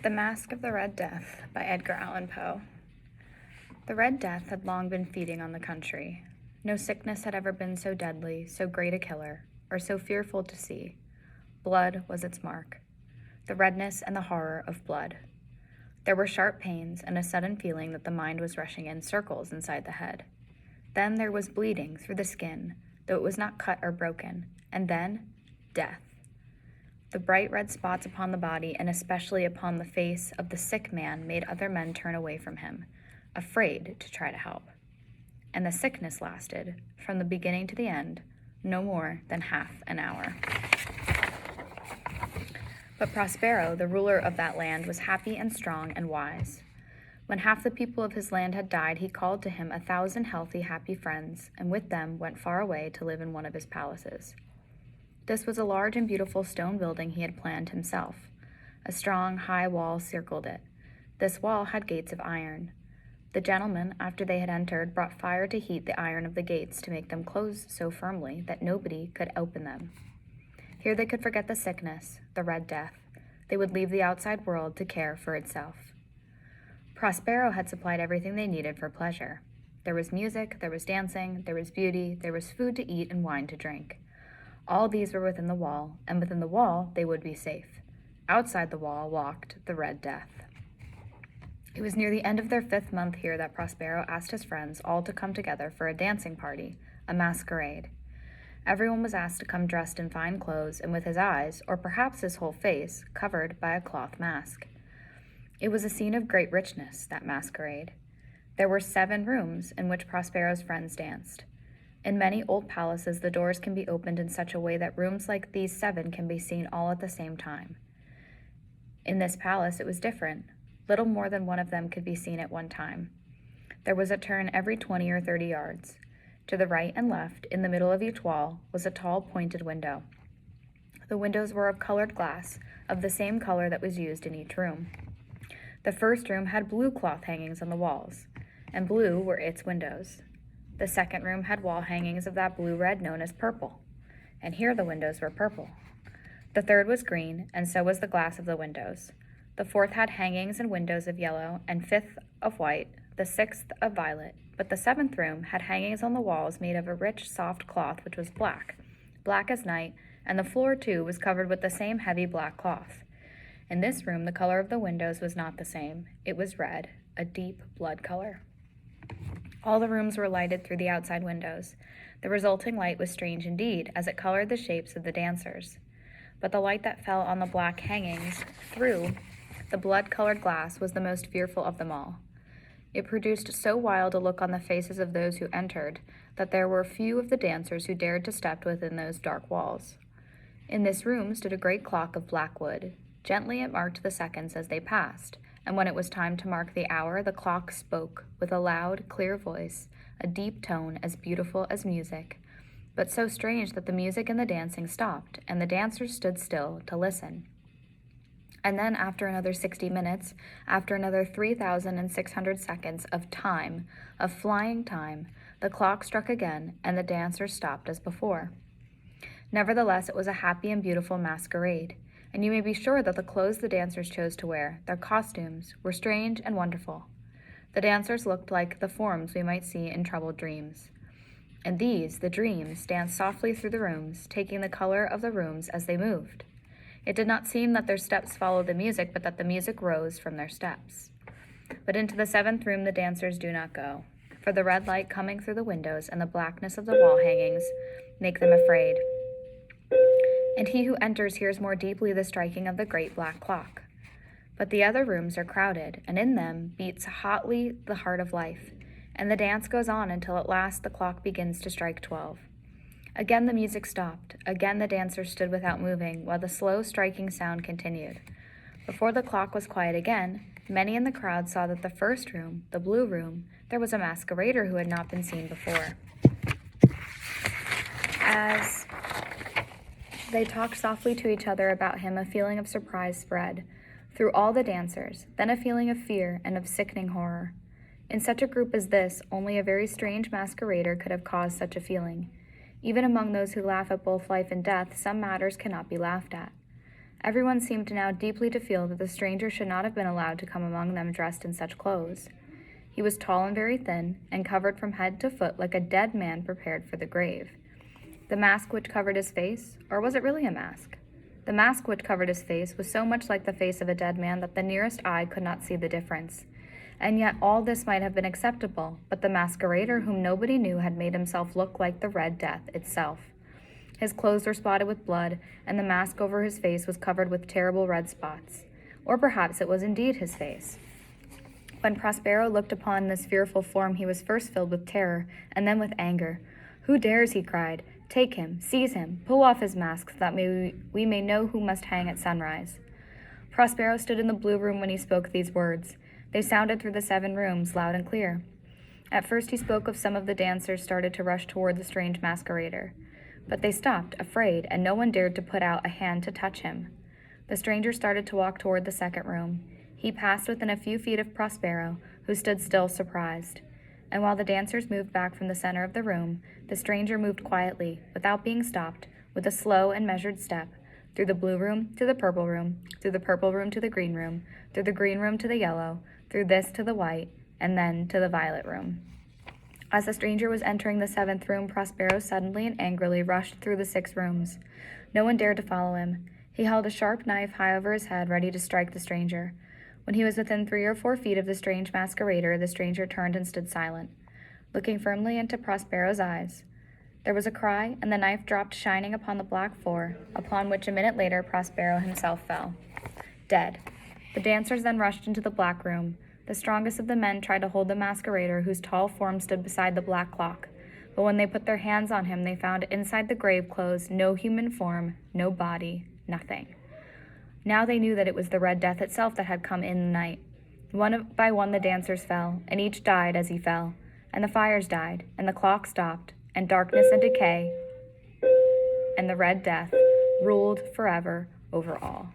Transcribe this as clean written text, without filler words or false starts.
The Masque of the Red Death by Edgar Allan Poe. The Red Death had long been feeding on the country. No sickness had ever been so deadly, so great a killer, or so fearful to see. Blood was its mark. The redness and the horror of blood. There were sharp pains and a sudden feeling that the mind was rushing in circles inside the head. Then there was bleeding through the skin, though it was not cut or broken, and then death. The bright red spots upon the body, and especially upon the face of the sick man, made other men turn away from him, afraid to try to help. And the sickness lasted, from the beginning to the end, no more than half an hour. But Prospero, the ruler of that land, was happy and strong and wise. When half the people of his land had died, he called to him 1,000 healthy, happy friends, and with them went far away to live in one of his palaces. This was a large and beautiful stone building he had planned himself. A strong, high wall circled it. This wall had gates of iron. The gentlemen, after they had entered, brought fire to heat the iron of the gates to make them close so firmly that nobody could open them. Here they could forget the sickness, the Red Death. They would leave the outside world to care for itself. Prospero had supplied everything they needed for pleasure. There was music, there was dancing, there was beauty, there was food to eat and wine to drink. All these were within the wall, and within the wall they would be safe. Outside the wall walked the Red Death. It was near the end of their 5th month here that Prospero asked his friends all to come together for a dancing party, a masquerade. Everyone was asked to come dressed in fine clothes and with his eyes, or perhaps his whole face, covered by a cloth mask. It was a scene of great richness, that masquerade. There were 7 rooms in which Prospero's friends danced. In many old palaces, the doors can be opened in such a way that rooms like these 7 can be seen all at the same time. In this palace, it was different. Little more than one of them could be seen at one time. There was a turn every 20 or 30 yards. To the right and left, in the middle of each wall, was a tall, pointed window. The windows were of colored glass, of the same color that was used in each room. The first room had blue cloth hangings on the walls, and blue were its windows. The second room had wall hangings of that blue-red known as purple, and here the windows were purple. The third was green, and so was the glass of the windows. The fourth had hangings and windows of yellow, and 5th of white, the 6th of violet, but the 7th room had hangings on the walls made of a rich, soft cloth which was black, black as night, and the floor, too, was covered with the same heavy black cloth. In this room, the color of the windows was not the same. It was red, a deep blood color. All the rooms were lighted through the outside windows. The resulting light was strange indeed, as it colored the shapes of the dancers. But the light that fell on the black hangings through the blood-colored glass was the most fearful of them all. It produced so wild a look on the faces of those who entered that there were few of the dancers who dared to step within those dark walls. In this room stood a great clock of black wood. Gently it marked the seconds as they passed, and when it was time to mark the hour, the clock spoke with a loud, clear voice, a deep tone as beautiful as music, but so strange that the music and the dancing stopped, and the dancers stood still to listen. And then after another 60 minutes, after another 3,600 seconds of time, of flying time, the clock struck again, and the dancers stopped as before. Nevertheless, it was a happy and beautiful masquerade, and you may be sure that the clothes the dancers chose to wear, their costumes, were strange and wonderful. The dancers looked like the forms we might see in troubled dreams. And these, the dreams, danced softly through the rooms, taking the color of the rooms as they moved. It did not seem that their steps followed the music, but that the music rose from their steps. But into the 7th room the dancers do not go, for the red light coming through the windows and the blackness of the wall hangings make them afraid. And he who enters hears more deeply the striking of the great black clock. But the other rooms are crowded, and in them beats hotly the heart of life, and the dance goes on until at last the clock begins to strike 12. Again the music stopped. Again the dancers stood without moving, while the slow striking sound continued. Before the clock was quiet again, many in the crowd saw that the first room, the blue room, there was a masquerader who had not been seen before. As they talked softly to each other about him, a feeling of surprise spread through all the dancers, then a feeling of fear and of sickening horror. In such a group as this, only a very strange masquerader could have caused such a feeling. Even among those who laugh at both life and death, some matters cannot be laughed at. Everyone seemed now deeply to feel that the stranger should not have been allowed to come among them dressed in such clothes. He was tall and very thin, and covered from head to foot like a dead man prepared for the grave. The mask which covered his face, or was it really a mask? The mask which covered his face was so much like the face of a dead man that the nearest eye could not see the difference. And yet all this might have been acceptable, but the masquerader whom nobody knew had made himself look like the Red Death itself. His clothes were spotted with blood, and the mask over his face was covered with terrible red spots. Or perhaps it was indeed his face. When Prospero looked upon this fearful form, he was first filled with terror, and then with anger. "Who dares?" he cried. "Take him, seize him, pull off his mask, so that we may know who must hang at sunrise." Prospero stood in the blue room when he spoke these words. They sounded through the 7 rooms, loud and clear. At first he spoke of some of the dancers started to rush toward the strange masquerader. But they stopped, afraid, and no one dared to put out a hand to touch him. The stranger started to walk toward the 2nd room. He passed within a few feet of Prospero, who stood still, surprised. And while the dancers moved back from the center of the room, the stranger moved quietly, without being stopped, with a slow and measured step, through the blue room to the purple room, through the purple room to the green room, through the green room to the yellow, through this to the white, and then to the violet room. As the stranger was entering the 7th room, Prospero suddenly and angrily rushed through the 6 rooms. No one dared to follow him. He held a sharp knife high over his head, ready to strike the stranger. When he was within 3 or 4 feet of the strange masquerader, the stranger turned and stood silent, looking firmly into Prospero's eyes. There was a cry, and the knife dropped shining upon the black floor, upon which a minute later Prospero himself fell, dead. The dancers then rushed into the black room. The strongest of the men tried to hold the masquerader, whose tall form stood beside the black clock. But when they put their hands on him, they found inside the grave clothes no human form, no body, nothing. Now they knew that it was the Red Death itself that had come in the night. One by one the dancers fell, and each died as he fell. And the fires died, and the clock stopped, and darkness and decay, and the Red Death ruled forever over all.